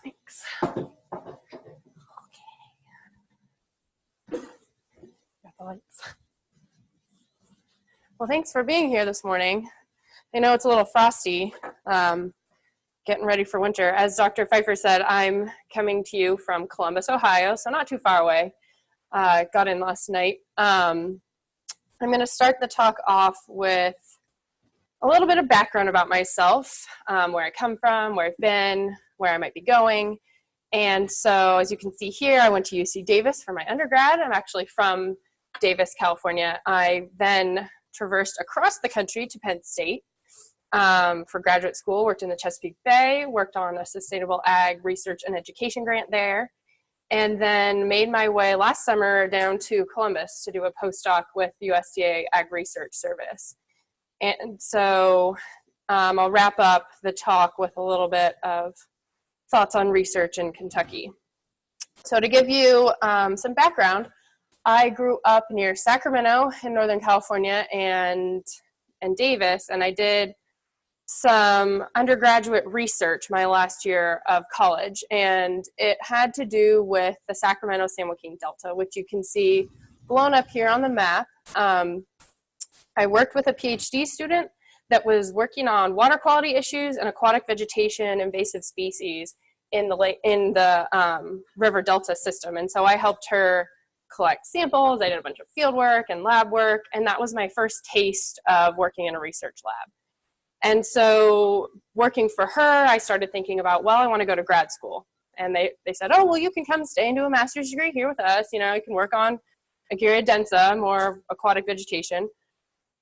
Thanks. Got the lights. Well, thanks for being here this morning. I know it's a little frosty, getting ready for winter. As Dr. Pfeiffer said, I'm coming to you from Columbus, Ohio, so not too far away. Got in last night. I'm going to start the talk off with a little bit of background about myself, where I come from, where I've been, where I might be going. And so, as you can see here, I went to UC Davis for my undergrad. I'm actually from Davis, California. I then traversed across the country to Penn State for graduate school, worked in the Chesapeake Bay, worked on a sustainable ag research and education grant there, and then made my way last summer down to Columbus to do a postdoc with USDA Ag Research Service. And so I'll wrap up the talk with a little bit of thoughts on research in Kentucky. So to give you some background, I grew up near Sacramento in Northern California and Davis, and I did some undergraduate research my last year of college, and it had to do with the Sacramento-San Joaquin Delta, which you can see blown up here on the map. I worked with a PhD student that was working on water quality issues and aquatic vegetation, invasive species in the river delta system, and so I helped her collect samples. I did a bunch of field work and lab work, and that was my first taste of working in a research lab. And so working for her, I started thinking about, well, I want to go to grad school. And they said, oh, well, you can come stay and do a master's degree here with us. You know, you can work on Aguirre densa, more aquatic vegetation.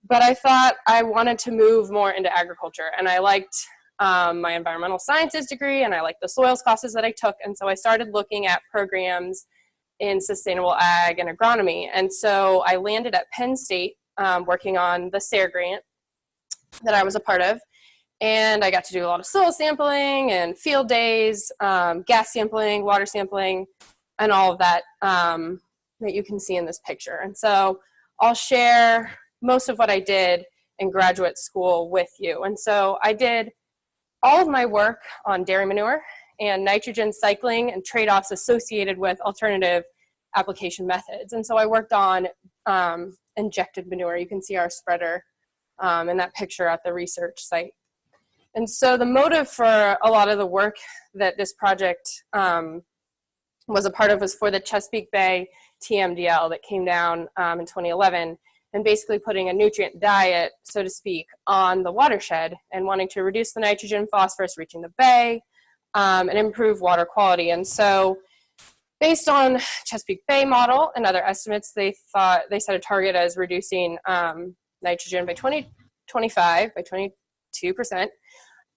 But I thought I wanted to move more into agriculture, and I liked my environmental sciences degree, and I liked the soils classes that I took. And so I started looking at programs in sustainable ag and agronomy. And so I landed at Penn State working on the SARE grant that I was a part of. And I got to do a lot of soil sampling and field days, gas sampling, water sampling, and all of that that you can see in this picture. And so I'll share most of what I did in graduate school with you. And so I did all of my work on dairy manure and nitrogen cycling and trade-offs associated with alternative application methods. And so I worked on injected manure. You can see our spreader in that picture at the research site. And so the motive for a lot of the work that this project was a part of was for the Chesapeake Bay TMDL that came down in 2011, and basically putting a nutrient diet, so to speak, on the watershed and wanting to reduce the nitrogen phosphorus reaching the bay, and improve water quality. And so based on Chesapeake Bay model and other estimates, they set a target as reducing nitrogen by 2025 by 22%.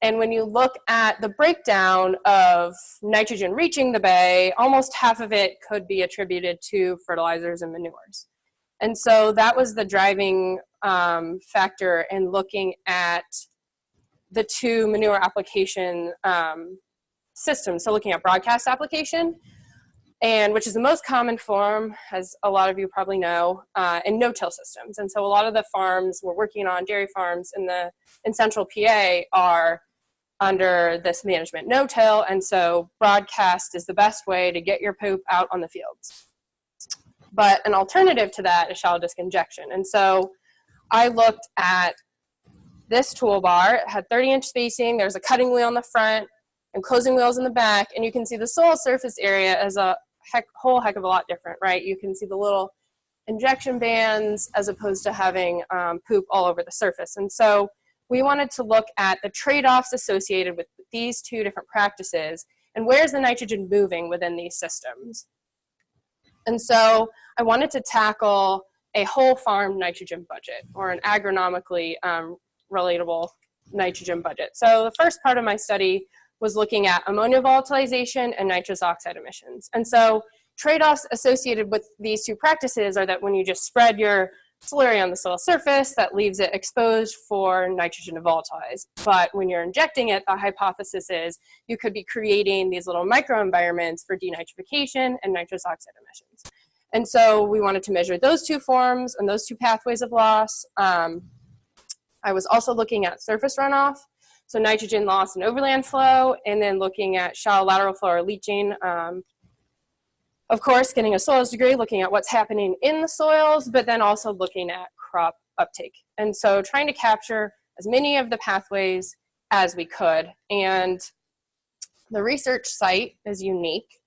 And when you look at the breakdown of nitrogen reaching the bay, almost half of it could be attributed to fertilizers and manures. And so that was the driving factor in looking at the two manure application systems. So looking at broadcast application, and which is the most common form, as a lot of you probably know, in no-till systems. And so a lot of the farms we're working on, dairy farms in central PA, are under this management no-till, and so broadcast is the best way to get your poop out on the fields. But an alternative to that is shallow disc injection. And so I looked at this toolbar. It had 30-inch spacing. There's a cutting wheel in the front and closing wheels in the back. And you can see the soil surface area is a whole heck of a lot different, right? You can see the little injection bands as opposed to having poop all over the surface. And so we wanted to look at the trade-offs associated with these two different practices and where's the nitrogen moving within these systems. And so I wanted to tackle a whole farm nitrogen budget, or an agronomically relatable nitrogen budget. So the first part of my study was looking at ammonia volatilization and nitrous oxide emissions. And so trade-offs associated with these two practices are that when you just spread your slurry on the soil surface, that leaves it exposed for nitrogen to volatilize. But when you're injecting it, the hypothesis is you could be creating these little microenvironments for denitrification and nitrous oxide emissions. And so we wanted to measure those two forms and those two pathways of loss. I was also looking at surface runoff. so nitrogen loss and overland flow, and then looking at shallow lateral flow or leaching. Of course, getting a soils degree, looking at what's happening in the soils, but then also looking at crop uptake. And so trying to capture as many of the pathways as we could. And the research site is unique.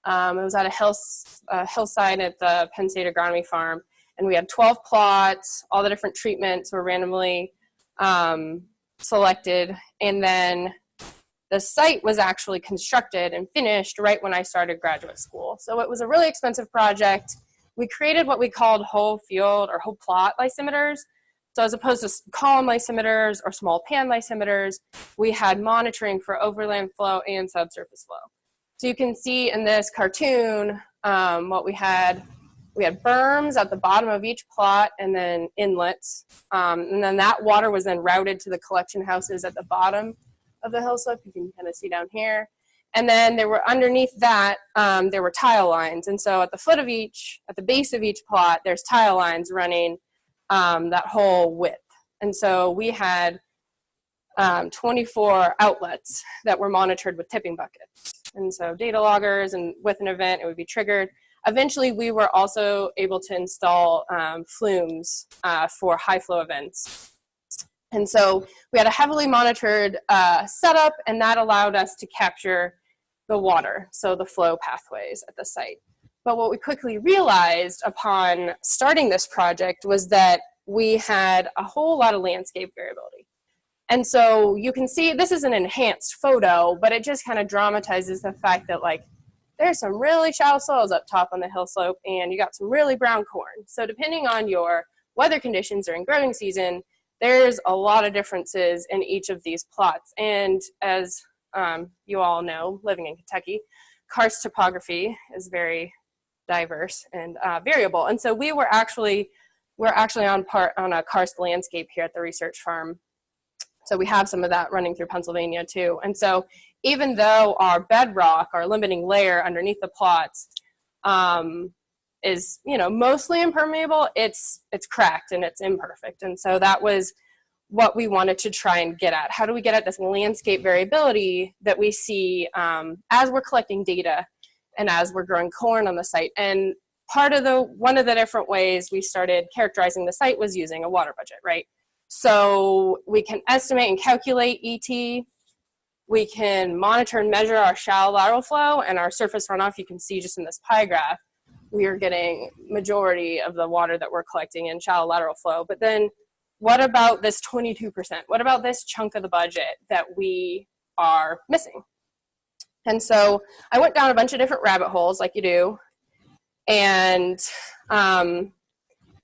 It was at a hillside at the Penn State Agronomy Farm, and we had 12 plots. All the different treatments were randomly selected, and then the site was actually constructed and finished right when I started graduate school. So it was a really expensive project. We created what we called whole field or whole plot lysimeters. So as opposed to column lysimeters or small pan lysimeters, we had monitoring for overland flow and subsurface flow. So you can see in this cartoon what we had. We had berms at the bottom of each plot and then inlets. And then that water was then routed to the collection houses at the bottom of the hill slope. You can kind of see down here. And then there were underneath that, there were tile lines. And so at the foot of each, at the base of each plot, there's tile lines running that whole width. And so we had 24 outlets that were monitored with tipping buckets. And so data loggers, and with an event, it would be triggered. Eventually, we were also able to install flumes for high flow events. And so we had a heavily monitored setup, and that allowed us to capture the water, so the flow pathways at the site. But what we quickly realized upon starting this project was that we had a whole lot of landscape variability. And so you can see this is an enhanced photo, but it just kind of dramatizes the fact that, like, there's some really shallow soils up top on the hill slope, and you got some really brown corn. So depending on your weather conditions during growing season, there's a lot of differences in each of these plots. And as you all know, living in Kentucky, karst topography is very diverse and variable. And so we're actually on a karst landscape here at the research farm. So we have some of that running through Pennsylvania too. And so even though our bedrock, our limiting layer underneath the plots is, you know, mostly impermeable, it's cracked and it's imperfect. And so that was what we wanted to try and get at. How do we get at this landscape variability that we see as we're collecting data and as we're growing corn on the site? And one of the different ways we started characterizing the site was using a water budget, right? So we can estimate and calculate ET. We can monitor and measure our shallow lateral flow and our surface runoff. You can see just in this pie graph, we are getting majority of the water that we're collecting in shallow lateral flow. But then what about this 22%? What about this chunk of the budget that we are missing? And so I went down a bunch of different rabbit holes like you do, and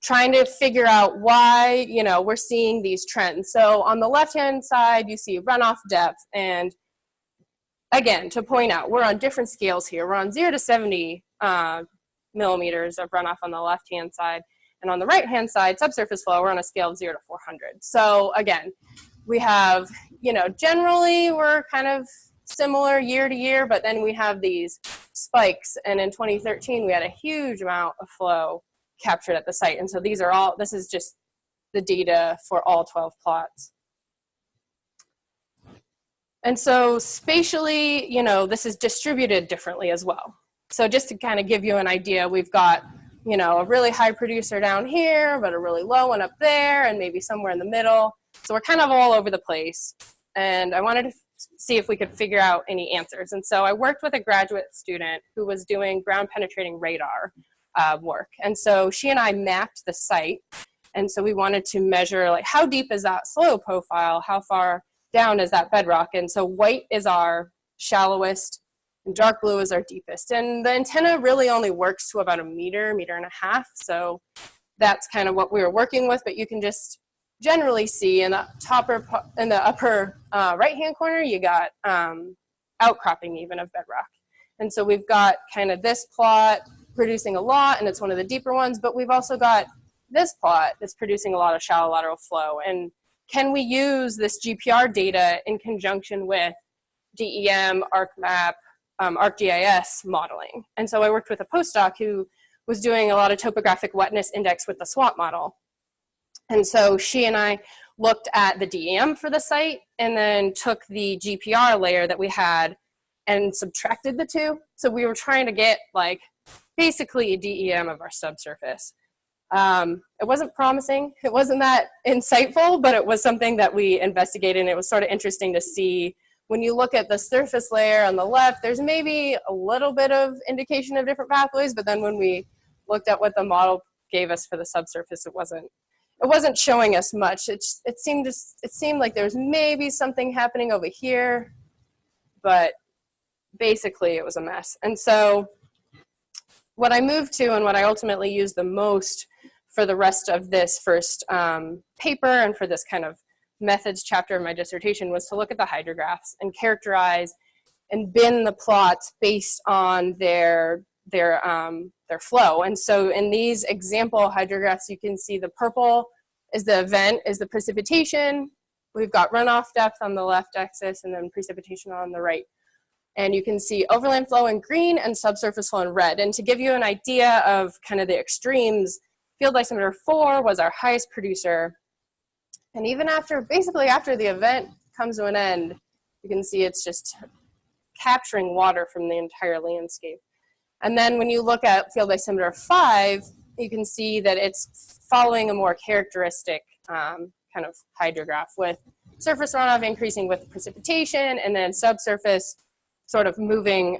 trying to figure out why, you know, we're seeing these trends. So on the left-hand side, you see runoff depth. And again, to point out, we're on different scales here. We're on 0 to 70 millimeters of runoff on the left-hand side. And on the right-hand side, subsurface flow, we're on a scale of 0 to 400. So again, we have, you know, generally we're kind of similar year to year, but then we have these spikes. And in 2013, we had a huge amount of flow captured at the site. And so this is just the data for all 12 plots. And so spatially, you know, this is distributed differently as well. So just to kind of give you an idea, we've got, you know, a really high producer down here, but a really low one up there, and maybe somewhere in the middle. So we're kind of all over the place. And I wanted to see if we could figure out any answers. And so I worked with a graduate student who was doing ground penetrating radar work. And so she and I mapped the site. And so we wanted to measure, like, how deep is that soil profile? How far down is that bedrock? And so white is our shallowest, and dark blue is our deepest. And the antenna really only works to about a meter, meter and a half. So that's kind of what we were working with. But you can just generally see in the upper right-hand corner, you got outcropping even of bedrock. And so we've got kind of this plot producing a lot, and it's one of the deeper ones, but we've also got this plot that's producing a lot of shallow lateral flow. And can we use this GPR data in conjunction with DEM, ArcMap, ArcGIS modeling? And so I worked with a postdoc who was doing a lot of topographic wetness index with the SWAT model. And so she and I looked at the DEM for the site and then took the GPR layer that we had and subtracted the two. So we were trying to get like basically a DEM of our subsurface. It wasn't promising. It wasn't that insightful, but it was something that we investigated, and it was sort of interesting to see. When you look at the surface layer on the left, there's maybe a little bit of indication of different pathways, but then when we looked at what the model gave us for the subsurface, it wasn't showing us much. It seemed like there was maybe something happening over here, but basically it was a mess. And so what I moved to and what I ultimately used the most for the rest of this first paper and for this kind of methods chapter of my dissertation was to look at the hydrographs and characterize and bin the plots based on their flow. And so in these example hydrographs, you can see the purple is the event, is the precipitation. We've got runoff depth on the left axis and then precipitation on the right. And you can see overland flow in green and subsurface flow in red. And to give you an idea of kind of the extremes, field isometer 4 was our highest producer. And even after, basically after the event comes to an end, you can see it's just capturing water from the entire landscape. And then when you look at field isometer 5, you can see that it's following a more characteristic kind of hydrograph with surface runoff increasing with precipitation and then subsurface sort of moving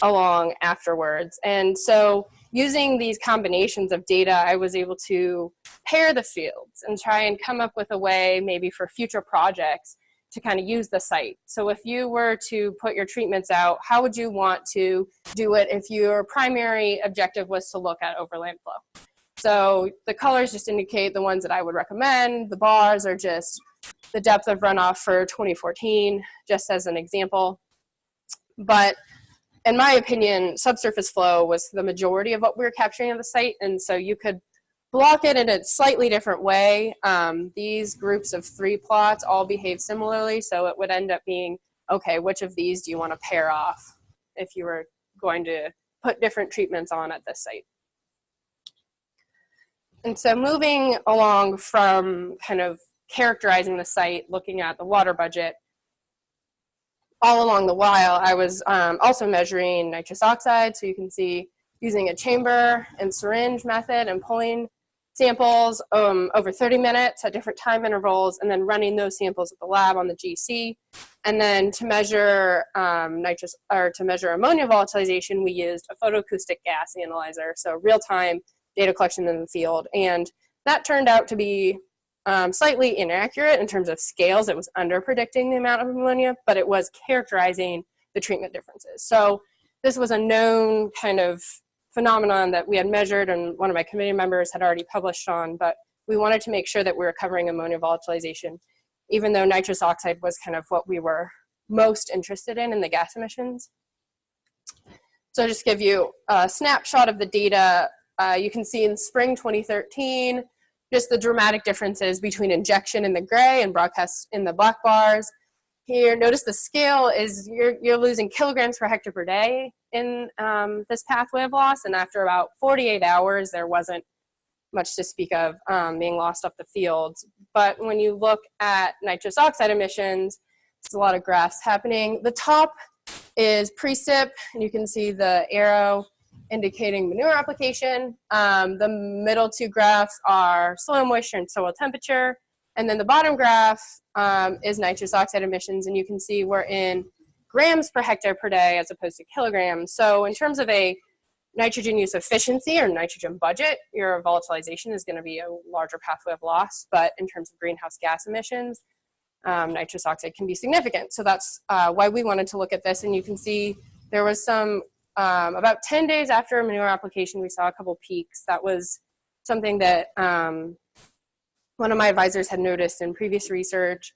along afterwards. And so using these combinations of data, I was able to pair the fields and try and come up with a way maybe for future projects to kind of use the site. So if you were to put your treatments out, how would you want to do it if your primary objective was to look at overland flow? So the colors just indicate the ones that I would recommend. The bars are just the depth of runoff for 2014, just as an example. But in my opinion, subsurface flow was the majority of what we were capturing on the site, and so you could block it in a slightly different way. These groups of 3 plots all behave similarly, so it would end up being, okay, which of these do you want to pair off if you were going to put different treatments on at this site? And so moving along from kind of characterizing the site, looking at the water budget, all along the while, I was also measuring nitrous oxide. So you can see using a chamber and syringe method and pulling samples over 30 minutes at different time intervals, and then running those samples at the lab on the GC. And then to measure to measure ammonia volatilization, we used a photoacoustic gas analyzer, so real-time data collection in the field. And that turned out to be slightly inaccurate in terms of scales. It was under-predicting the amount of ammonia, but it was characterizing the treatment differences. So this was a known kind of phenomenon that we had measured and one of my committee members had already published on, but we wanted to make sure that we were covering ammonia volatilization, even though nitrous oxide was kind of what we were most interested in the gas emissions. So just give you a snapshot of the data. You can see in spring 2013, just the dramatic differences between injection in the gray and broadcast in the black bars. Here, notice the scale is you're losing kilograms per hectare per day in this pathway of loss, and after about 48 hours, there wasn't much to speak of being lost off the field. But when you look at nitrous oxide emissions, there's a lot of graphs happening. The top is precip, and you can see the arrow indicating manure application. The middle 2 graphs are soil moisture and soil temperature. And then the bottom graph is nitrous oxide emissions, and you can see we're in grams per hectare per day as opposed to kilograms. So in terms of a nitrogen use efficiency or nitrogen budget, your volatilization is going to be a larger pathway of loss. But in terms of greenhouse gas emissions, nitrous oxide can be significant. So that's why we wanted to look at this. And you can see there was some, about 10 days after manure application, we saw a couple peaks. That was something that one of my advisors had noticed in previous research.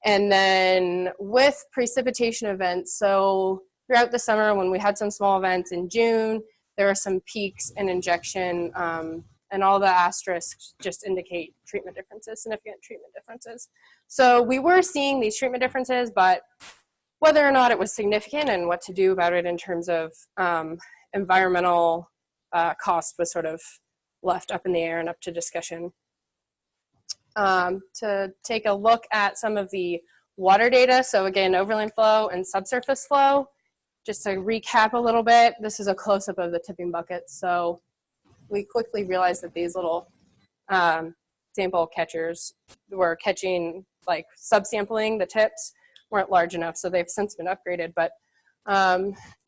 And then with precipitation events, so throughout the summer when we had some small events in June, there were some peaks in injection, and all the asterisks just indicate treatment differences, significant treatment differences. So we were seeing these treatment differences, but whether or not it was significant and what to do about it in terms of environmental cost was sort of left up in the air and up to discussion. to take a look at some of the water data. So again, overland flow and subsurface flow. Just to recap a little bit, this is a close-up of the tipping bucket. So we quickly realized that these little sample catchers were catching, like subsampling the tips, weren't large enough, so they've since been upgraded. But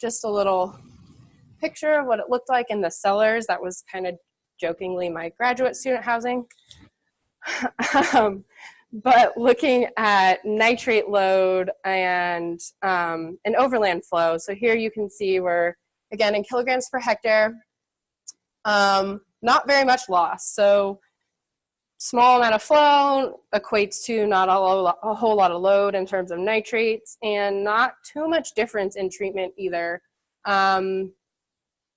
just a little picture of what it looked like in the cellars. That was kind of jokingly my graduate student housing. But looking at nitrate load and an overland flow. So here you can see we're, again, in kilograms per hectare, not very much loss. So small amount of flow equates to not a whole lot of load in terms of nitrates, and not too much difference in treatment either.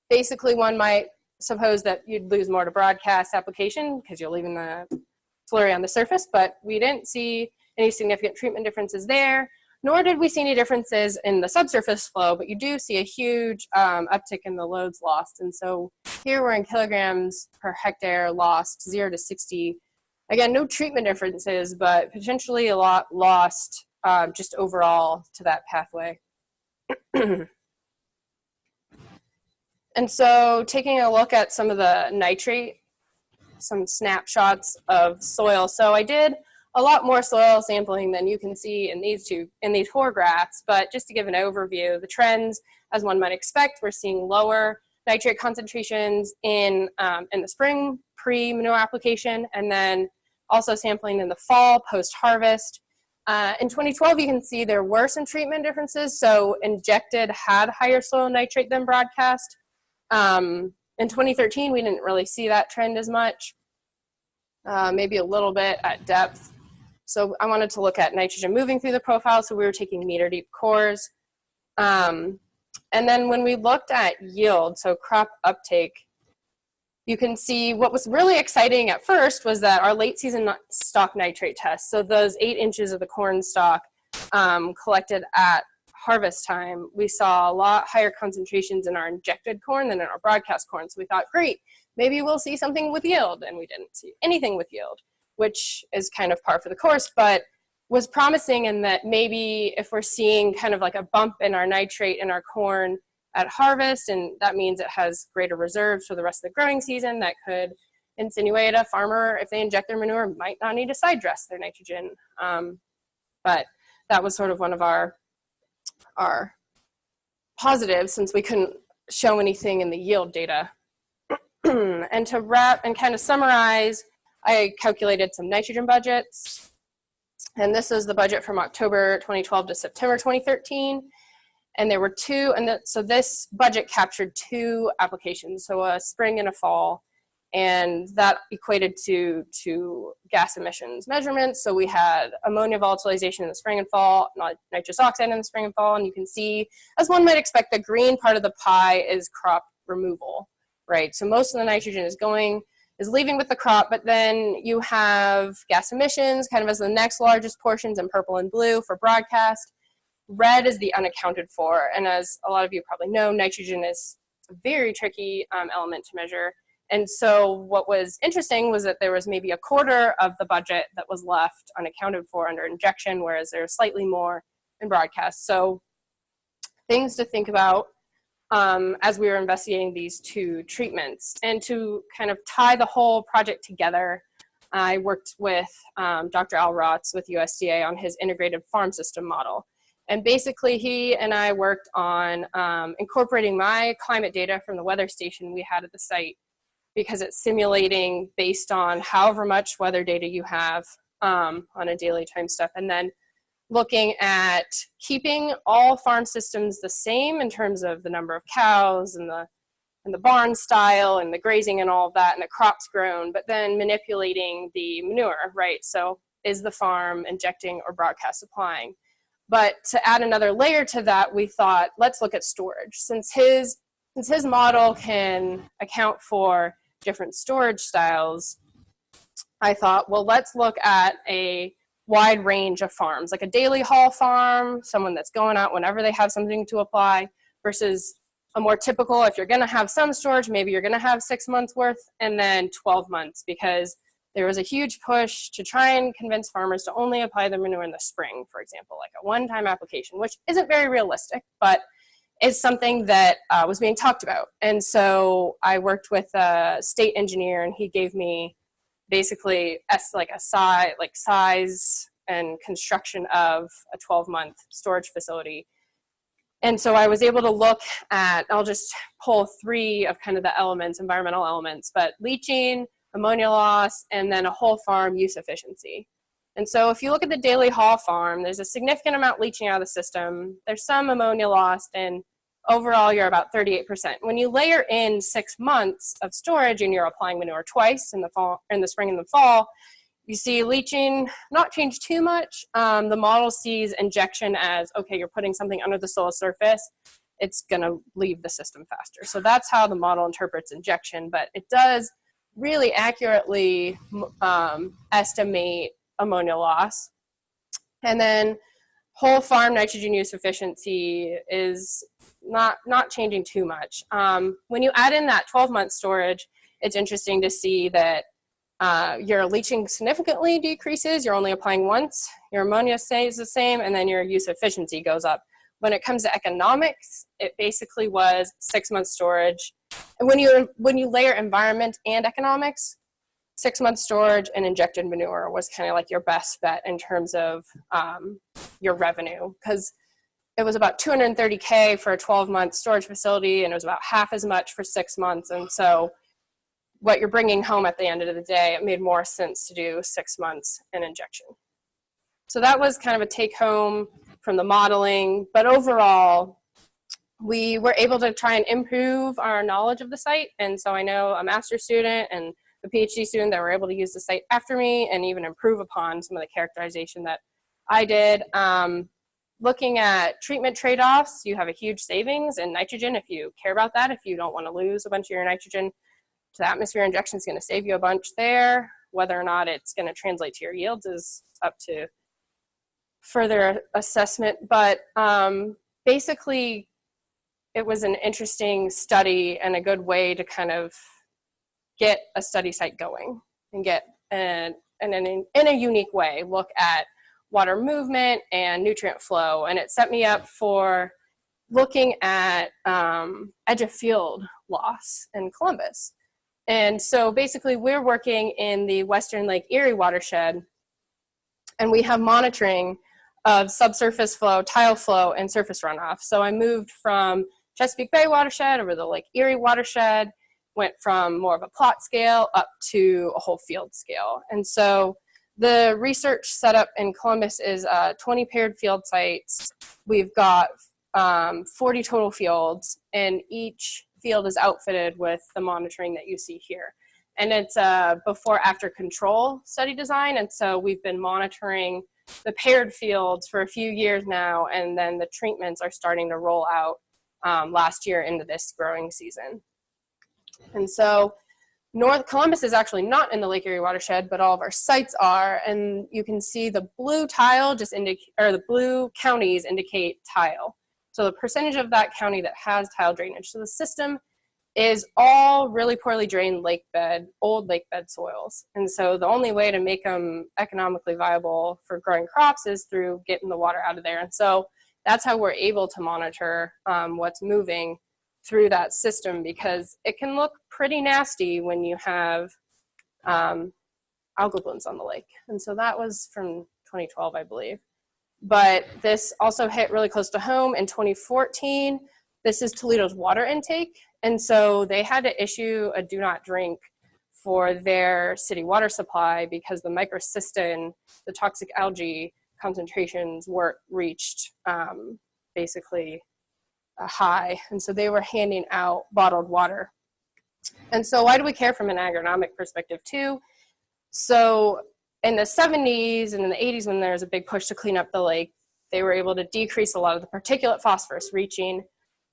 Basically, one might suppose that you'd lose more to broadcast application because you're leaving the slurry on the surface, but we didn't see any significant treatment differences there, nor did we see any differences in the subsurface flow, but you do see a huge uptick in the loads lost. And so here we're in kilograms per hectare lost, 0 to 60. Again, no treatment differences, but potentially a lot lost just overall to that pathway. And so taking a look at some of the nitrate, some snapshots of soil. So I did a lot more soil sampling than you can see in these four graphs, but just to give an overview, the trends, as one might expect, we're seeing lower nitrate concentrations in the spring pre-manure application, and then also sampling in the fall post-harvest. In 2012, you can see there were some treatment differences. So injected had higher soil nitrate than broadcast. In 2013, we didn't really see that trend as much, maybe a little bit at depth. So I wanted to look at nitrogen moving through the profile, so we were taking meter deep cores. And then when we looked at yield, so crop uptake, you can see what was really exciting at first was that our late season stock nitrate test, so those 8 inches of the corn stalk collected at harvest time, we saw a lot higher concentrations in our injected corn than in our broadcast corn. So we thought, great, maybe we'll see something with yield, and we didn't see anything with yield, which is kind of par for the course, but was promising in that maybe if we're seeing kind of like a bump in our nitrate in our corn at harvest, and that means it has greater reserves for the rest of the growing season, that could insinuate a farmer, if they inject their manure, might not need to side dress their nitrogen. But that was sort of one of our positives, since we couldn't show anything in the yield data. And to wrap and kind of summarize, I calculated some nitrogen budgets. And this is the budget from October 2012 to September 2013. And there were two, so this budget captured 2 applications, so a spring and a fall. And that equated to gas emissions measurements. So we had ammonia volatilization in the spring and fall, nitrous oxide in the spring and fall. And you can see, as one might expect, the green part of the pie is crop removal, right? So most of the nitrogen is leaving with the crop, but then you have gas emissions kind of as the next largest portions in purple and blue for broadcast. Red is the unaccounted for. And as a lot of you probably know, nitrogen is a very tricky element to measure. And so what was interesting was that there was maybe a quarter of the budget that was left unaccounted for under injection, whereas there's slightly more in broadcast. So things to think about as we were investigating these 2 treatments. And to kind of tie the whole project together, I worked with Dr. Al Rotz with USDA on his integrated farm system model. And basically he and I worked on incorporating my climate data from the weather station we had at the site, because it's simulating based on however much weather data you have on a daily time step, and then looking at keeping all farm systems the same in terms of the number of cows and the barn style and the grazing and all of that and the crops grown, but then manipulating the manure, right? So is the farm injecting or broadcast supplying? But to add another layer to that, we thought, let's look at storage. Since his model can account for different storage styles, I thought, well, let's look at a wide range of farms, like a daily haul farm, someone that's going out whenever they have something to apply, versus a more typical, if you're going to have some storage, maybe you're going to have 6 months worth and then 12 months, because there was a huge push to try and convince farmers to only apply the manure in the spring, for example, like a one-time application, which isn't very realistic, but is something that was being talked about. And so I worked with a state engineer, and he gave me basically like a size and construction of a 12-month storage facility. And so I was able to look at, I'll just pull 3 of kind of the elements, environmental elements, but leaching, ammonia loss, and then a whole farm use efficiency. And so if you look at the Daily Hall farm, there's a significant amount leaching out of the system. There's some ammonia lost, and overall you're about 38%. When you layer in 6 months of storage and you're applying manure twice in the fall, in the spring and the fall, you see leaching not change too much. The model sees injection as, okay, you're putting something under the soil surface, it's gonna leave the system faster. So that's how the model interprets injection, but it does really accurately estimate ammonia loss. And then whole farm nitrogen use efficiency is not changing too much. When you add in that 12-month storage, it's interesting to see that your leaching significantly decreases, you're only applying once, your ammonia stays the same, and then your use efficiency goes up. When it comes to economics, it basically was 6 months storage. And when you layer environment and economics, 6 months storage and injected manure was kind of like your best bet in terms of your revenue, because it was about $230K for a 12-month storage facility, and it was about half as much for 6 months. And so what you're bringing home at the end of the day, it made more sense to do 6 months in injection. So that was kind of a take home from the modeling, but overall, we were able to try and improve our knowledge of the site. And so I know a master's student and a PhD student that were able to use the site after me and even improve upon some of the characterization that I did. Looking at treatment trade-offs, you have a huge savings in nitrogen if you care about that. If you don't want to lose a bunch of your nitrogen to the atmosphere, injection is going to save you a bunch there. Whether or not it's going to translate to your yields is up to further assessment. But basically, it was an interesting study and a good way to kind of get a study site going and get in a unique way, look at water movement and nutrient flow. And it set me up for looking at edge of field loss in Columbus. And so basically we're working in the Western Lake Erie watershed, and we have monitoring of subsurface flow, tile flow, and surface runoff. So I moved from Chesapeake Bay watershed over the Lake Erie watershed, went from more of a plot scale up to a whole field scale. And so the research setup in Columbus is 20 paired field sites. We've got 40 total fields, and each field is outfitted with the monitoring that you see here. And it's a before-after control study design, and so we've been monitoring the paired fields for a few years now, and then the treatments are starting to roll out last year into this growing season. And so North Columbus is actually not in the Lake Erie watershed, but all of our sites are, and you can see the blue tile just indicate, or the blue counties indicate tile. So the percentage of that county that has tile drainage. So the system is all really poorly drained lake bed, old lake bed soils. And so the only way to make them economically viable for growing crops is through getting the water out of there. And so that's how we're able to monitor what's moving through that system, because it can look pretty nasty when you have algal blooms on the lake. And so that was from 2012, I believe. But this also hit really close to home in 2014. This is Toledo's water intake. And so they had to issue a do not drink for their city water supply because the microcystin, the toxic algae concentrations weren't reached basically a high. And so they were handing out bottled water. And so why do we care from an agronomic perspective too? So in the 70s and in the 80s, when there was a big push to clean up the lake, they were able to decrease a lot of the particulate phosphorus reaching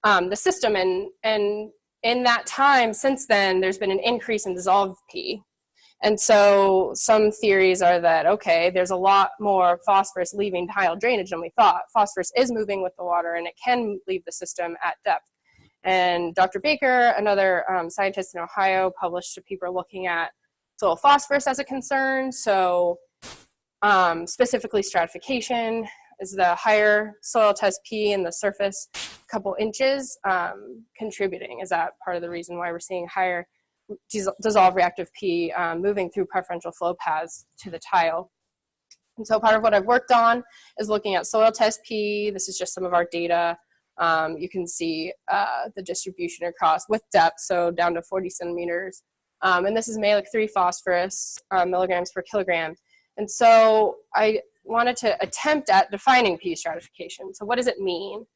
the system. And in that time, since then, there's been an increase in dissolved P. And so some theories are that, okay, there's a lot more phosphorus leaving tile drainage than we thought. Phosphorus is moving with the water, and it can leave the system at depth. And Dr. Baker, another scientist in Ohio, published a paper looking at soil phosphorus as a concern. So specifically stratification is the higher soil test P in the surface couple inches contributing. Is that part of the reason why we're seeing higher dissolved reactive P moving through preferential flow paths to the tile? And so part of what I've worked on is looking at soil test P. This is just some of our data. You can see the distribution across with depth, so down to 40 centimeters. And this is malic 3 phosphorus, milligrams per kilogram. And so I wanted to attempt at defining P stratification. So what does it mean?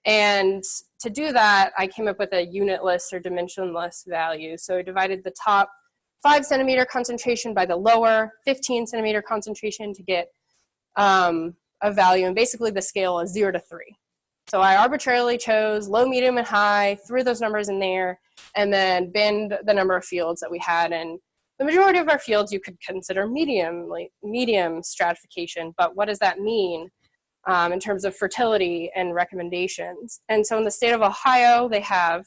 And to do that, I came up with a unitless or dimensionless value. So I divided the top 5 centimeter concentration by the lower 15 centimeter concentration to get a value. And basically the scale is 0 to 3. So I arbitrarily chose low, medium, and high, threw those numbers in there, and then binned the number of fields that we had. And the majority of our fields you could consider medium stratification, but what does that mean in terms of fertility and recommendations? And so in the state of Ohio, they have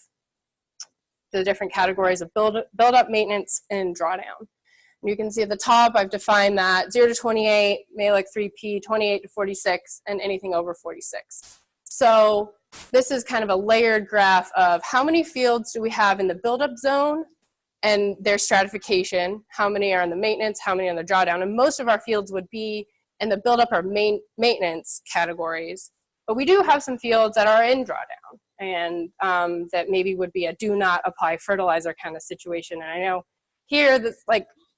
the different categories of build-up, maintenance, and drawdown. And you can see at the top, I've defined that 0 to 28, malic 3P, 28 to 46, and anything over 46. So this is kind of a layered graph of how many fields do we have in the buildup zone and their stratification, how many are in the maintenance, how many are in the drawdown. And most of our fields would be in the buildup or maintenance categories. But we do have some fields that are in drawdown and that maybe would be a do not apply fertilizer kind of situation. And I know here,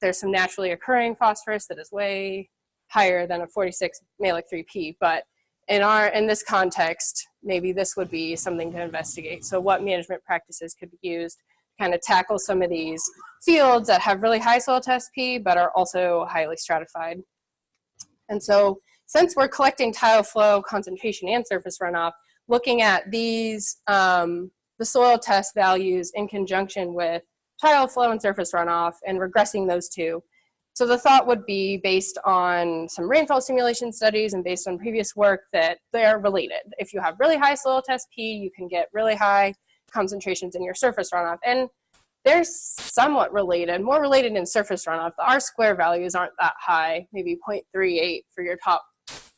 there's some naturally occurring phosphorus that is way higher than a 46 malic 3P, but in this context, maybe this would be something to investigate. So what management practices could be used to kind of tackle some of these fields that have really high soil test P, but are also highly stratified. And so since we're collecting tile flow, concentration, and surface runoff, looking at these, the soil test values in conjunction with tile flow and surface runoff and regressing those two. So the thought would be, based on some rainfall simulation studies and based on previous work, that they're related. If you have really high soil test P, you can get really high concentrations in your surface runoff. And they're somewhat related, more related in surface runoff. The R-square values aren't that high, maybe 0.38 for your top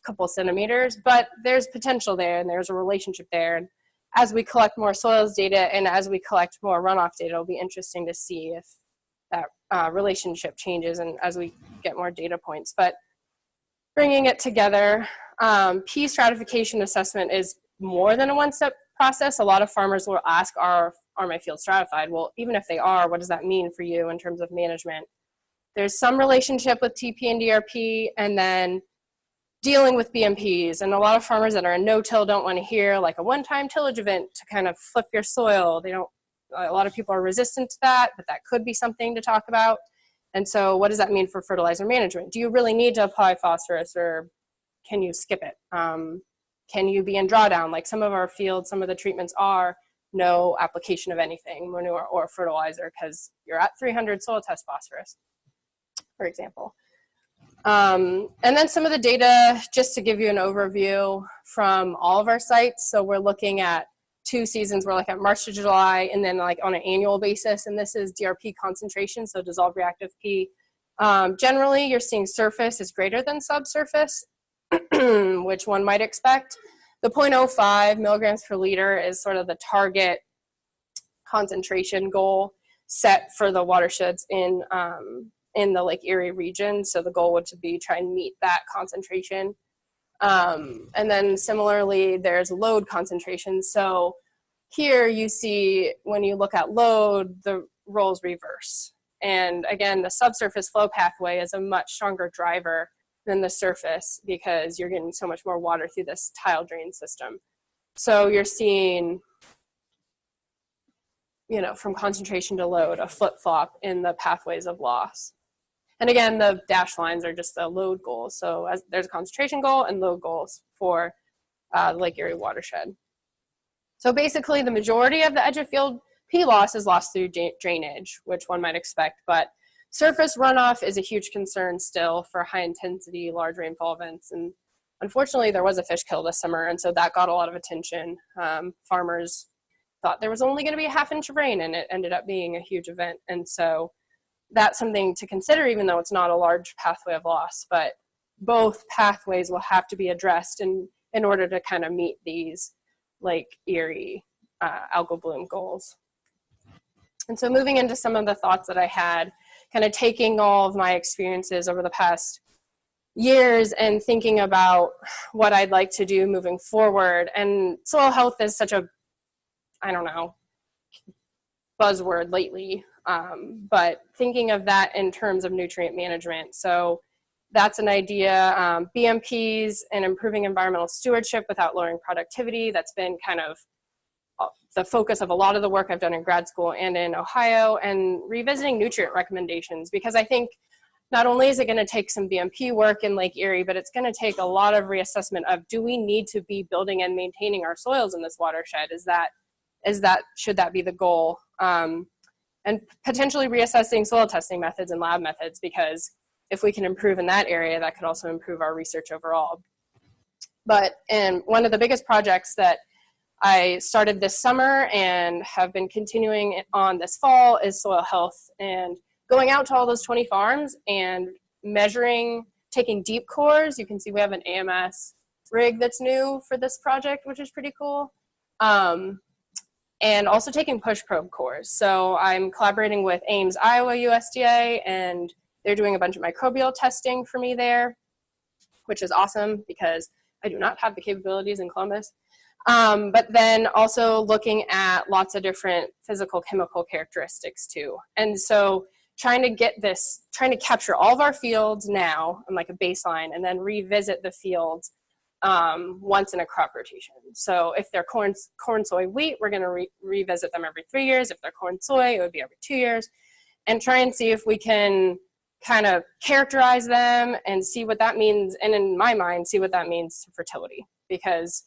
couple centimeters, but there's potential there and there's a relationship there. And as we collect more soils data and as we collect more runoff data, it'll be interesting to see if that relationship changes and as we get more data points. But bringing it together, P stratification assessment is more than a one-step process. A lot of farmers will ask, are my fields stratified? Well, even if they are, what does that mean for you in terms of management? There's some relationship with TP and DRP, and then dealing with BMPs. And a lot of farmers that are in no-till don't want to hear like a one-time tillage event to kind of flip your soil. A lot of people are resistant to that, but that could be something to talk about. And so what does that mean for fertilizer management? Do you really need to apply phosphorus, or can you skip it? Can you be in drawdown? Like some of our fields, some of the treatments are no application of anything, manure or fertilizer, because you're at 300 soil test phosphorus, for example. And then some of the data, just to give you an overview from all of our sites. So we're looking at 2 seasons. We're looking at March to July, and then like on an annual basis. And this is DRP concentration, so dissolved reactive P. Generally, you're seeing surface is greater than subsurface, which one might expect. The 0.05 milligrams per liter is sort of the target concentration goal set for the watersheds in the Lake Erie region. So the goal would be try and meet that concentration. And then similarly, there's load concentration. So here you see, when you look at load, the roles reverse. And again, the subsurface flow pathway is a much stronger driver than the surface because you're getting so much more water through this tile drain system. So you're seeing, from concentration to load, a flip-flop in the pathways of loss. And again, the dashed lines are just the load goals. So there's a concentration goal and load goals for the Lake Erie watershed. So basically, the majority of the edge of field P loss is lost through drainage, which one might expect. But surface runoff is a huge concern still for high intensity, large rainfall events. And unfortunately, there was a fish kill this summer, and so that got a lot of attention. Farmers thought there was only going to be a half inch of rain, and it ended up being a huge event. And so that's something to consider, even though it's not a large pathway of loss. But both pathways will have to be addressed in order to kind of meet these Lake Erie algal bloom goals. And so moving into some of the thoughts that I had, kind of taking all of my experiences over the past years and thinking about what I'd like to do moving forward. And soil health is such a, I don't know, buzzword lately, but thinking of that in terms of nutrient management. So that's an idea. BMPs and improving environmental stewardship without lowering productivity. That's been kind of the focus of a lot of the work I've done in grad school and in Ohio, and revisiting nutrient recommendations, because I think not only is it going to take some BMP work in Lake Erie, but it's going to take a lot of reassessment of, do we need to be building and maintaining our soils in this watershed? Should that be the goal? And potentially reassessing soil testing methods and lab methods, because if we can improve in that area, that could also improve our research overall. But one of the biggest projects that I started this summer and have been continuing on this fall is soil health, and going out to all those 20 farms and measuring, taking deep cores. You can see we have an AMS rig that's new for this project, which is pretty cool. And also taking push probe cores. So I'm collaborating with Ames, Iowa USDA, and they're doing a bunch of microbial testing for me there, which is awesome because I do not have the capabilities in Columbus. But then also looking at lots of different physical chemical characteristics too. And so trying to capture all of our fields now on like a baseline, and then revisit the fields once in a crop rotation. So if they're corn, soy, wheat, we're going to revisit them every 3 years. If they're corn, soy, it would be every 2 years, and try and see if we can kind of characterize them and see what that means. And in my mind, see what that means to fertility, because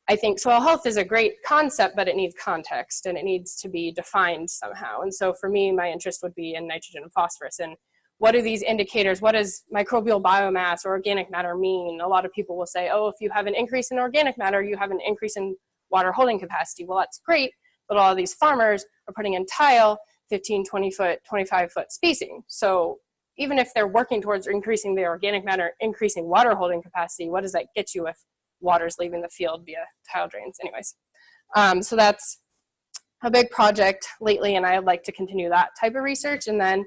I think soil health is a great concept, but it needs context and it needs to be defined somehow. And so for me, my interest would be in nitrogen and phosphorus, and what are these indicators? What does microbial biomass or organic matter mean? A lot of people will say, oh, if you have an increase in organic matter, you have an increase in water holding capacity. Well, that's great, but all of these farmers are putting in tile 15, 20 foot, 25 foot spacing. So even if they're working towards increasing their organic matter, increasing water holding capacity, what does that get you if water's leaving the field via tile drains? Anyways, so that's a big project lately, and I'd like to continue that type of research. And then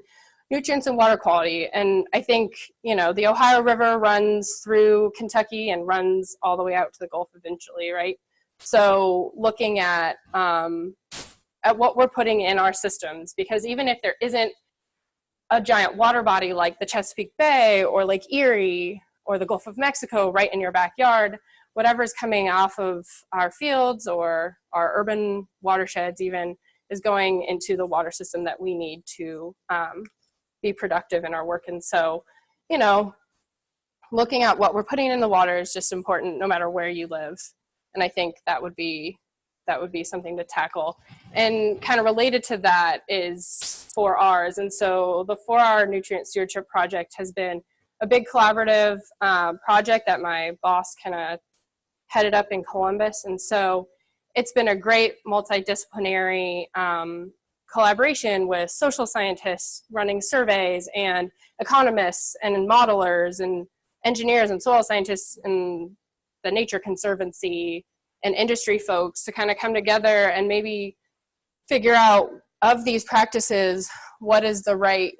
nutrients and water quality. And I think, the Ohio River runs through Kentucky and runs all the way out to the Gulf eventually, right? So looking at what we're putting in our systems, because even if there isn't a giant water body like the Chesapeake Bay or Lake Erie or the Gulf of Mexico right in your backyard, whatever's coming off of our fields or our urban watersheds even is going into the water system that we need to be productive in our work. And so, looking at what we're putting in the water is just important no matter where you live. And I think that would be something to tackle. And kind of related to that is 4Rs. And so the 4R Nutrient Stewardship Project has been a big collaborative project that my boss kind of headed up in Columbus. And so it's been a great multidisciplinary collaboration with social scientists running surveys and economists and modelers and engineers and soil scientists and the Nature Conservancy and industry folks to kind of come together and maybe figure out, of these practices, what is the right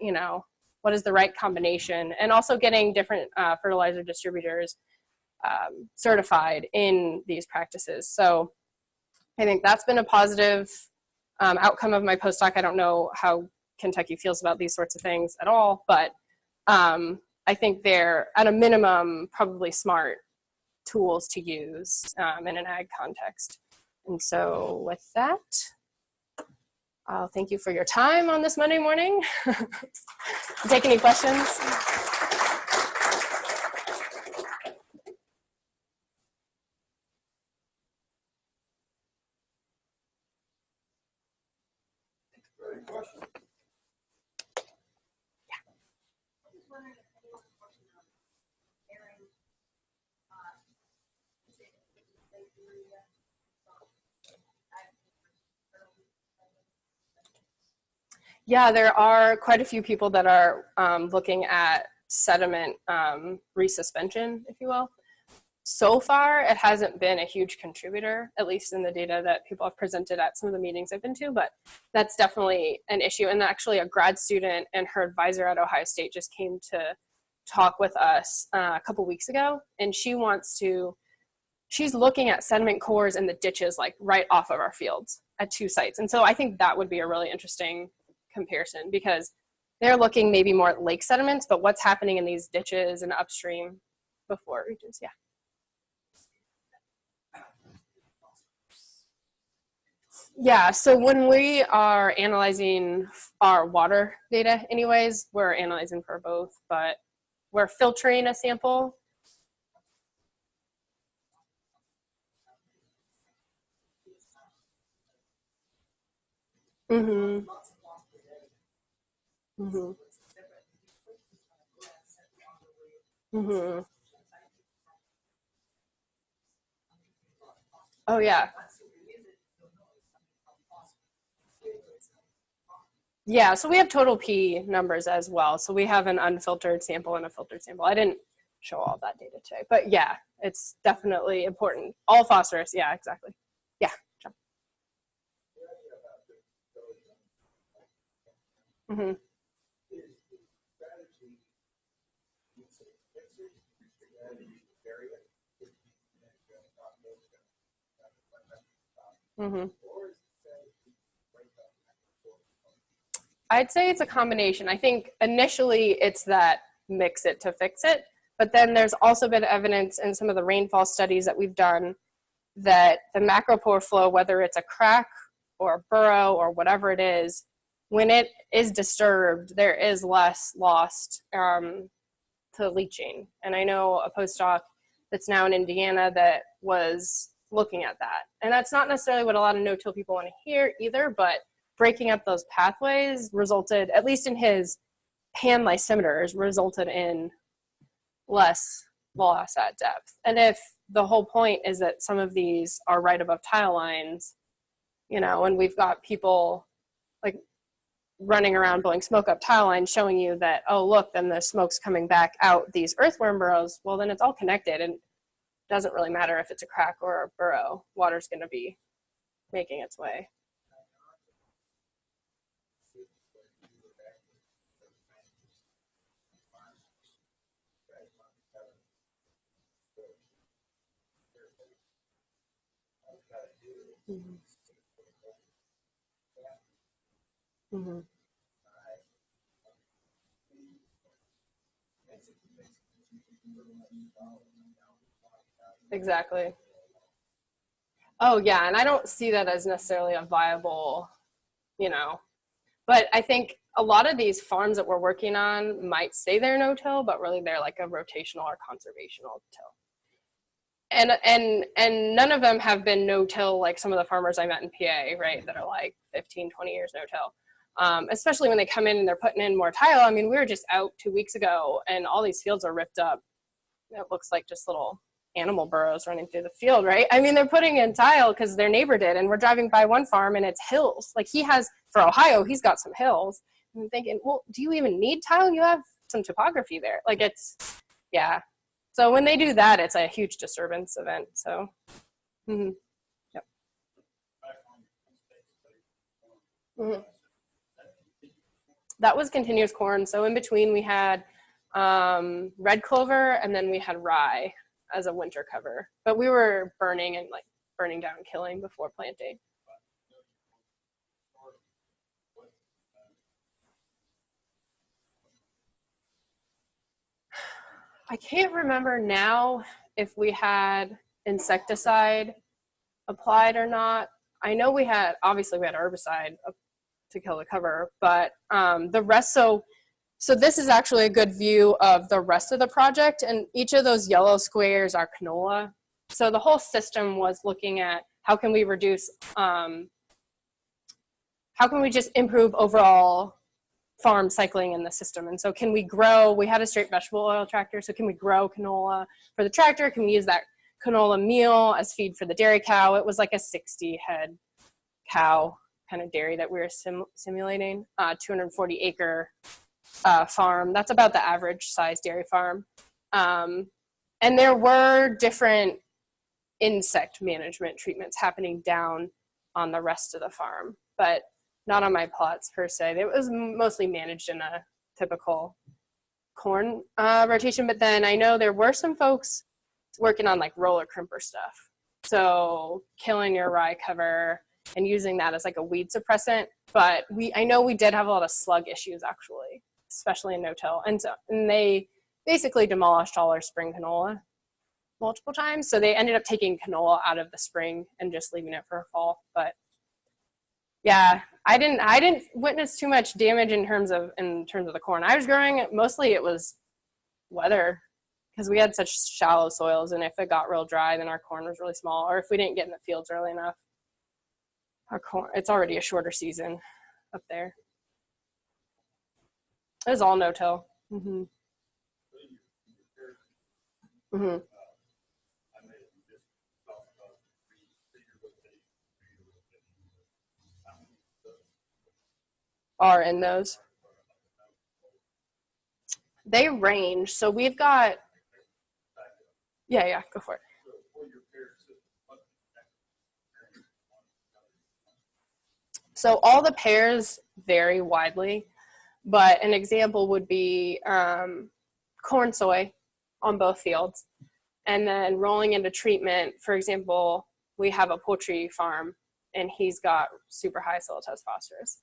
combination, and also getting different fertilizer distributors certified in these practices. So I think that's been a positive outcome of my postdoc. I don't know how Kentucky feels about these sorts of things at all, but I think they're, at a minimum, probably smart tools to use in an ag context. And so with that, I'll thank you for your time on this Monday morning. Take any questions? Yeah, there are quite a few people that are looking at sediment resuspension, if you will. So far, it hasn't been a huge contributor, at least in the data that people have presented at some of the meetings I've been to, but that's definitely an issue. And actually a grad student and her advisor at Ohio State just came to talk with us a couple weeks ago, and she's looking at sediment cores in the ditches like right off of our fields at 2 sites. And so I think that would be a really interesting comparison, because they're looking maybe more at lake sediments, but what's happening in these ditches and upstream before it reaches, yeah. Yeah, so when we are analyzing our water data anyways, we're analyzing for both, but we're filtering a sample. Mm-hmm. Mm-hmm. Mm-hmm. Oh yeah. Yeah, so we have total P numbers as well. So we have an unfiltered sample and a filtered sample. I didn't show all that data today, but yeah, it's definitely important. All phosphorus, yeah, exactly. Yeah, John. Mm-hmm. Mm-hmm. I'd say it's a combination. I think initially it's that mix it to fix it, but then there's also been evidence in some of the rainfall studies that we've done that the macropore flow, whether it's a crack or a burrow or whatever it is, when it is disturbed, there is less lost to leaching. And I know a postdoc that's now in Indiana that was looking at that. And that's not necessarily what a lot of no-till people want to hear either, but breaking up those pathways resulted, at least in his pan lysimeters, resulted in less loss at depth. And if the whole point is that some of these are right above tile lines, you know, and we've got people like running around blowing smoke up tile lines showing you that, oh, look, then the smoke's coming back out these earthworm burrows, well, then it's all connected, and it doesn't really matter if it's a crack or a burrow. Water's going to be making its way. Mm-hmm. Mm-hmm. Exactly. Oh yeah, and I don't see that as necessarily a viable, you know, but I think a lot of these farms that we're working on might say they're no-till, but really they're like a rotational or conservational till. And none of them have been no-till like some of the farmers I met in PA, right, that are like 15, 20 years no-till. Especially when they come in and they're putting in more tile. I mean, we were just out 2 weeks ago and all these fields are ripped up. It looks like just little animal burrows running through the field, right? I mean, they're putting in tile because their neighbor did, and we're driving by one farm and it's hills. Like he has, for Ohio, he's got some hills. And I'm thinking, well, do you even need tile? You have some topography there. Like it's, yeah. So when they do that, it's a huge disturbance event. So, mm-hmm. Yep. Mm-hmm. That was continuous corn. So in between we had red clover, and then we had rye as a winter cover. But we were burning and like burning down, killing before planting. I can't remember now if we had insecticide applied or not. I know we had, obviously we had herbicide to kill the cover, but the rest, so this is actually a good view of the rest of the project, and each of those yellow squares are canola. So the whole system was looking at how can we reduce, how can we just improve overall farm cycling in the system. And so can we grow, we had a straight vegetable oil tractor, so can we grow canola for the tractor? Can we use that canola meal as feed for the dairy cow? It was like a 60 head cow kind of dairy that we were simulating, 240 acre farm. That's about the average size dairy farm. And there were different insect management treatments happening down on the rest of the farm, but not on my plots per se. It was mostly managed in a typical corn rotation, but then I know there were some folks working on like roller crimper stuff. So killing your rye cover and using that as like a weed suppressant. But I know we did have a lot of slug issues actually, especially in no-till. And they basically demolished all our spring canola multiple times. So they ended up taking canola out of the spring and just leaving it for fall. But yeah, I didn't witness too much damage in terms of the corn I was growing. Mostly it was weather, because we had such shallow soils, and if it got real dry, then our corn was really small, or if we didn't get in the fields early enough, our corn, it's already a shorter season up there. It was all no-till. Mm-hmm. Mm-hmm. Are in those. They range. So we've got, yeah, go for it. So all the pairs vary widely, but an example would be corn soy on both fields, and then rolling into treatment. For example, we have a poultry farm, and he's got super high soil test phosphorus.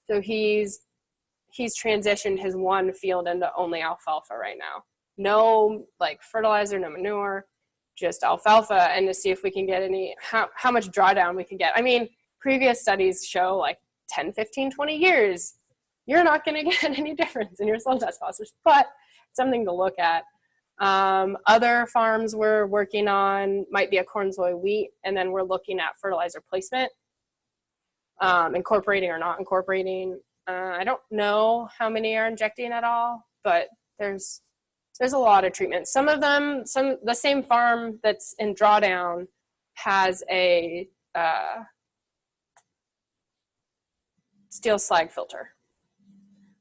So he's transitioned his one field into only alfalfa right now. No like fertilizer, no manure, just alfalfa, and to see if we can get how much drawdown we can get. I mean, previous studies show like 10, 15, 20 years, you're not going to get any difference in your soil test phosphorus, but something to look at. Other farms we're working on might be a corn, soy, wheat, and then we're looking at fertilizer placement, incorporating or not incorporating. I don't know how many are injecting at all, but there's a lot of treatments. Some of them, the same farm that's in drawdown has a steel slag filter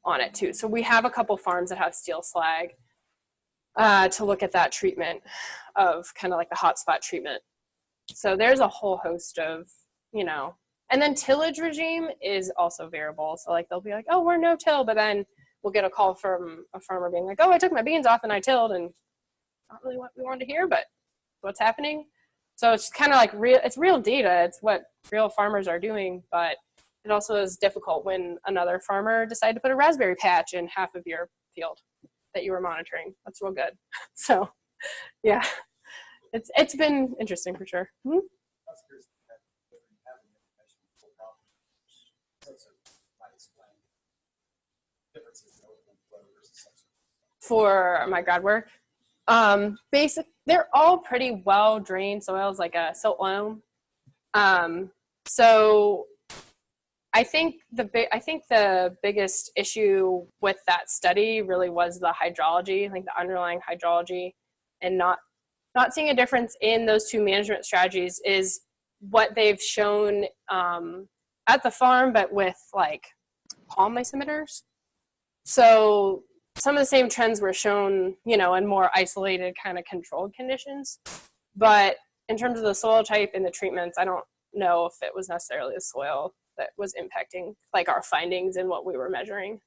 on it too. So we have a couple farms that have steel slag to look at that treatment of kind of like the hotspot treatment. So there's a whole host of, and then tillage regime is also variable. So like they'll be like, oh, we're no-till, but then we'll get a call from a farmer being like, oh, I took my beans off and I tilled, and not really what we wanted to hear, but what's happening. So it's kind of like it's real data. It's what real farmers are doing, but it also is difficult when another farmer decided to put a raspberry patch in half of your field that you were monitoring. That's real good. So yeah, it's been interesting for sure. Mm-hmm. For my grad work, they're all pretty well drained soils, like a silt loam. So I think the biggest issue with that study really was the hydrology, like the underlying hydrology, and not seeing a difference in those two management strategies is what they've shown at the farm, but with like palm isometers. So some of the same trends were shown, in more isolated kind of controlled conditions. But in terms of the soil type and the treatments, I don't know if it was necessarily the soil that was impacting like our findings and what we were measuring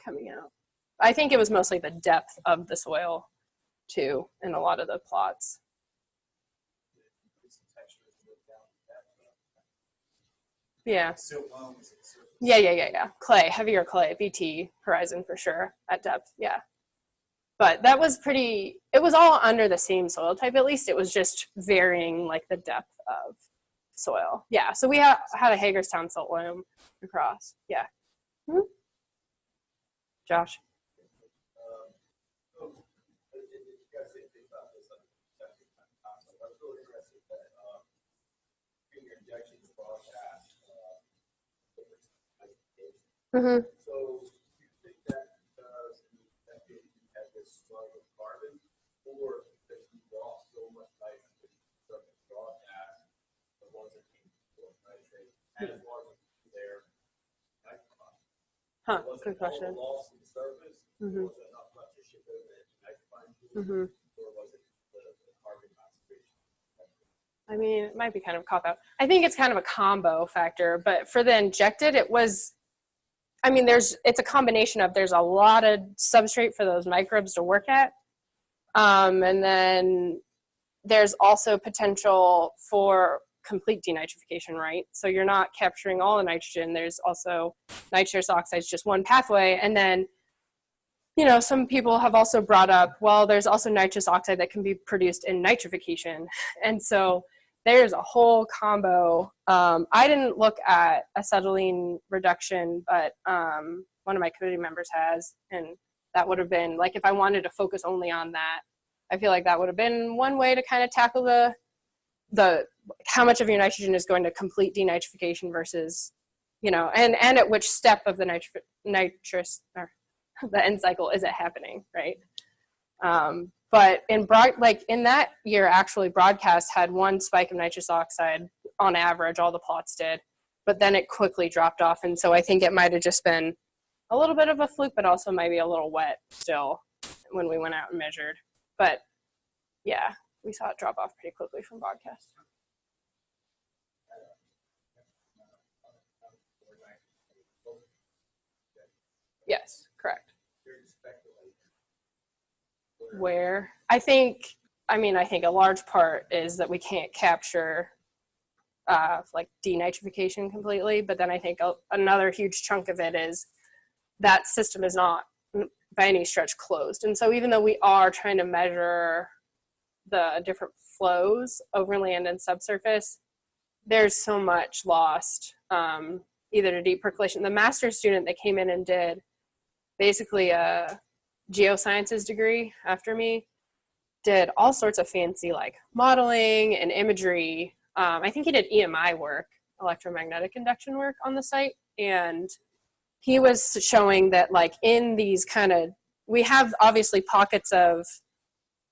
coming out. I think it was mostly the depth of the soil too in a lot of the plots. Yeah. Yeah. Clay, heavier clay, BT horizon for sure at depth. Yeah. But that was it was all under the same soil type. At least it was just varying like the depth of soil. Yeah. So we had a Hagerstown silt loam across. Yeah. Mm-hmm. Josh. Mm-hmm. So do you think that because you had this slug of carbon, or that you lost so much nitrogen from the raw gas, the ones that came from nitrate, as long as there Good question. Loss in service, Mm-hmm. was it enough left to ship over to nitrifying fluid, Mm-hmm. or was it the carbon concentration? I mean, it might be kind of a cop-out. I think it's kind of a combo factor, but for the injected, it was, I mean, it's a combination of, there's a lot of substrate for those microbes to work at. And then there's also potential for complete denitrification, right? So you're not capturing all the nitrogen. There's also nitrous oxide is just one pathway. And then, you know, some people have also brought up, well, there's also nitrous oxide that can be produced in nitrification. And so there's a whole combo. I didn't look at acetylene reduction, but one of my committee members has, and that would have been, like, if I wanted to focus only on that, I feel like that would have been one way to kind of tackle the how much of your nitrogen is going to complete denitrification versus, you know, and at which step of the nitrous or the end cycle is it happening, right? But in that year, actually, Broadcast had one spike of nitrous oxide on average, all the plots did, but then it quickly dropped off. And so I think it might have just been a little bit of a fluke, but also maybe a little wet still when we went out and measured. But yeah, we saw it drop off pretty quickly from Broadcast. Yes, correct. Where? I think a large part is that we can't capture like denitrification completely, but then I think another huge chunk of it is that system is not by any stretch closed. And so even though we are trying to measure the different flows overland and subsurface, there's so much lost, either to deep percolation. The master's student that came in and did basically a geosciences degree after me did all sorts of fancy like modeling and imagery. I think he did EMI work, electromagnetic induction work on the site. And he was showing that like in these kind of, we have obviously pockets of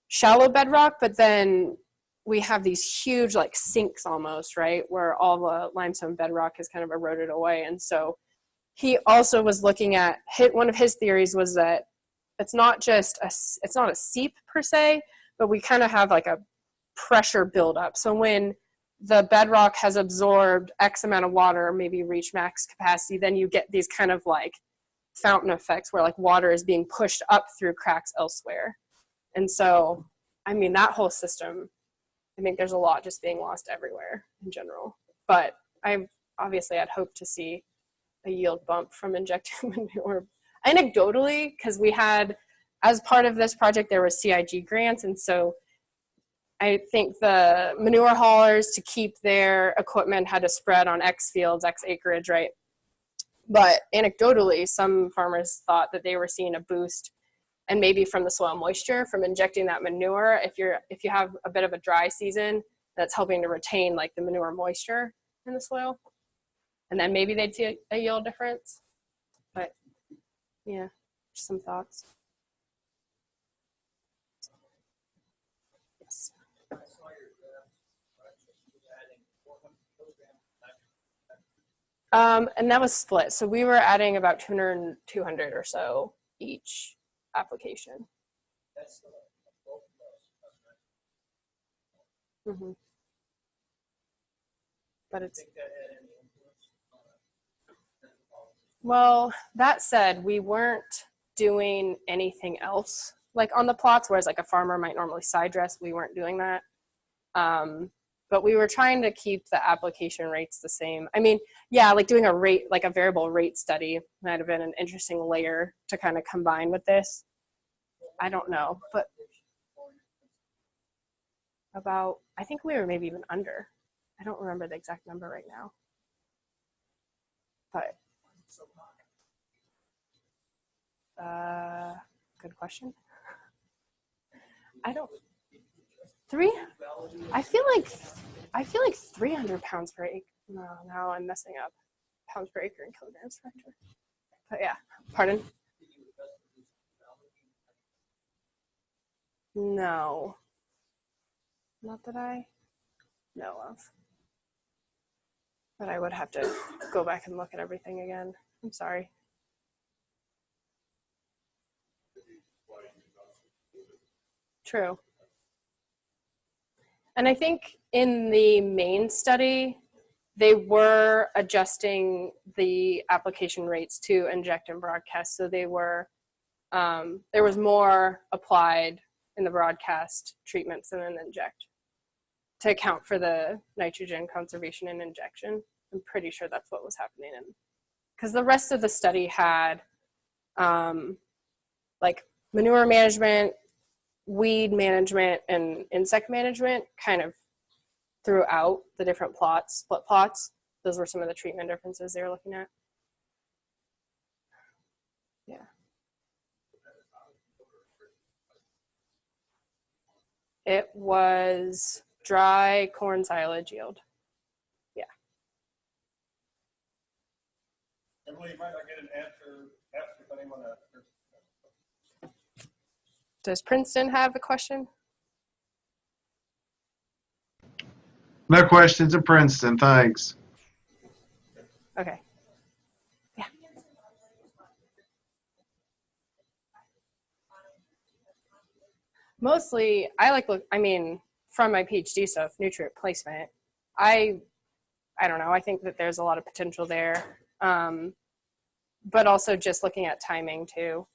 shallow bedrock, but then we have these huge like sinks almost, right? Where all the limestone bedrock has kind of eroded away. And so he also was looking at, one of his theories was that it's not a seep per se, but we kind of have like a pressure buildup. So when the bedrock has absorbed X amount of water, maybe reached max capacity, then you get these kind of like fountain effects where like water is being pushed up through cracks elsewhere. And so, I mean, that whole system, I think there's a lot just being lost everywhere in general. But I'd hoped to see a yield bump from injecting manure. Anecdotally, because we had, as part of this project, there was CIG grants, and so I think the manure haulers, to keep their equipment, had to spread on X fields, X acreage, right? But anecdotally, some farmers thought that they were seeing a boost, and maybe from the soil moisture from injecting that manure. If you have a bit of a dry season, that's helping to retain like the manure moisture in the soil, and then maybe they'd see a yield difference. But yeah, just some thoughts. Yes. And that was split. So we were adding about 200 or so each application. Mm-hmm. But it's, well, that said, we weren't doing anything else like on the plots, whereas like a farmer might normally side dress. We weren't doing that. But we were trying to keep the application rates the same. I mean, yeah, like doing a rate, like a variable rate study might have been an interesting layer to kind of combine with this. I don't know, but about, I think we were maybe even under. I don't remember the exact number right now. But good question. I don't. I feel like 300 pounds per acre. No, now I'm messing up. Pounds per acre and kilograms per hectare. But yeah, pardon? No. Not that I know of. But I would have to go back and look at everything again. I'm sorry. True. And I think in the main study, they were adjusting the application rates to inject and broadcast. So they were, there was more applied in the broadcast treatments than in inject to account for the nitrogen conservation and injection. I'm pretty sure that's what was happening. Because the rest of the study had like manure management, weed management, and insect management kind of throughout the different plots, split plots. Those were some of the treatment differences they were looking at. Yeah. It was dry corn silage yield. Yeah. Emily, you might not get an answer. Ask if anyone else. Does Princeton have a question? No questions in Princeton, thanks. Okay. Yeah. Mostly, I mean, from my PhD stuff, nutrient placement, I don't know, I think that there's a lot of potential there. But also just looking at timing too,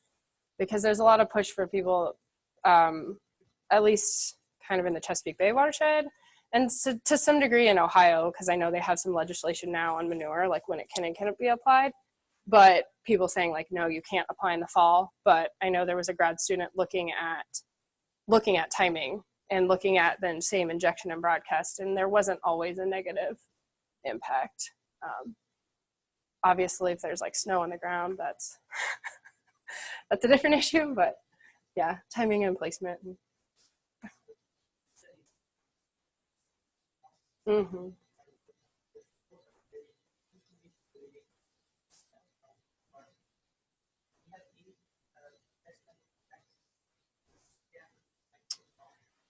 because there's a lot of push for people, at least kind of in the Chesapeake Bay watershed, and so, to some degree in Ohio, because I know they have some legislation now on manure, like when it can and can't be applied, but people saying like, no, you can't apply in the fall. But I know there was a grad student looking at timing and looking at then same injection and broadcast, and there wasn't always a negative impact. Obviously, if there's like snow on the ground, that's that's a different issue, but yeah, timing and placement. Mm-hmm.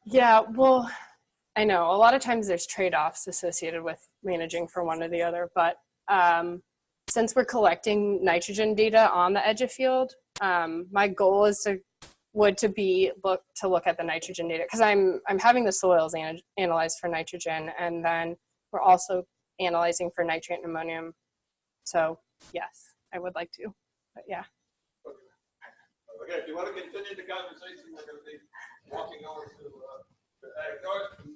Yeah, well, I know a lot of times there's trade-offs associated with managing for one or the other, but since we're collecting nitrogen data on the edge of field, my goal is to look at the nitrogen data, because I'm having the soils analyzed for nitrogen, and then we're also analyzing for nitrate and ammonium. So yes, I would like to, but yeah. Okay, if you want to continue the conversation, we're going to be walking over to the ag north.